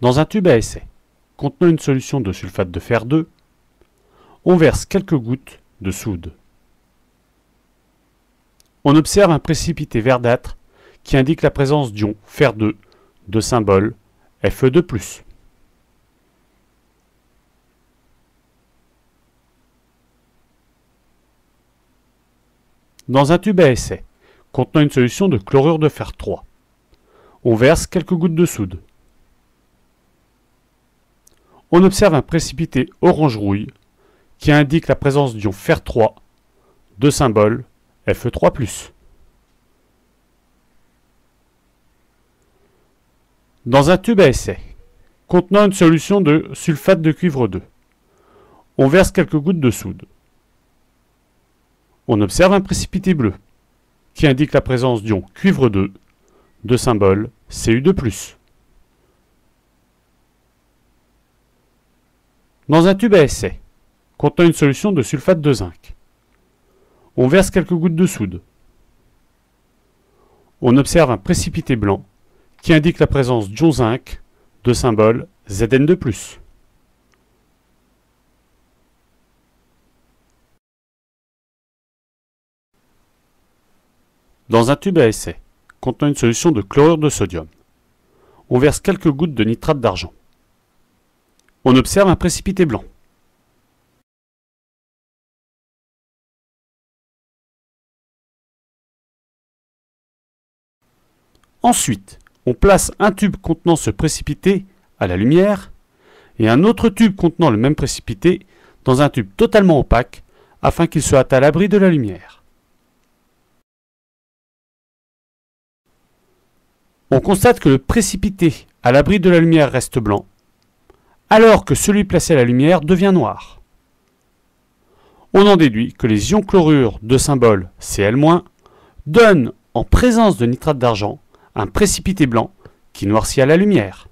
Dans un tube à essai contenant une solution de sulfate de fer 2, on verse quelques gouttes de soude. On observe un précipité verdâtre qui indique la présence d'ion fer 2 de symbole Fe2+. Dans un tube à essai contenant une solution de chlorure de fer 3, on verse quelques gouttes de soude. On observe un précipité orange-rouille qui indique la présence d'ion fer 3 de symbole Fe3+. Dans un tube à essai contenant une solution de sulfate de cuivre 2, on verse quelques gouttes de soude. On observe un précipité bleu qui indique la présence d'ion cuivre 2 de symbole Cu2+. Dans un tube à essai contenant une solution de sulfate de zinc, on verse quelques gouttes de soude. On observe un précipité blanc qui indique la présence d'ion zinc de symbole Zn2+. Dans un tube à essai contenant une solution de chlorure de sodium, on verse quelques gouttes de nitrate d'argent. On observe un précipité blanc. Ensuite, on place un tube contenant ce précipité à la lumière et un autre tube contenant le même précipité dans un tube totalement opaque afin qu'il soit à l'abri de la lumière. On constate que le précipité à l'abri de la lumière reste blanc, alors que celui placé à la lumière devient noir. On en déduit que les ions chlorure de symbole Cl- donnent, en présence de nitrate d'argent, un précipité blanc qui noircit à la lumière.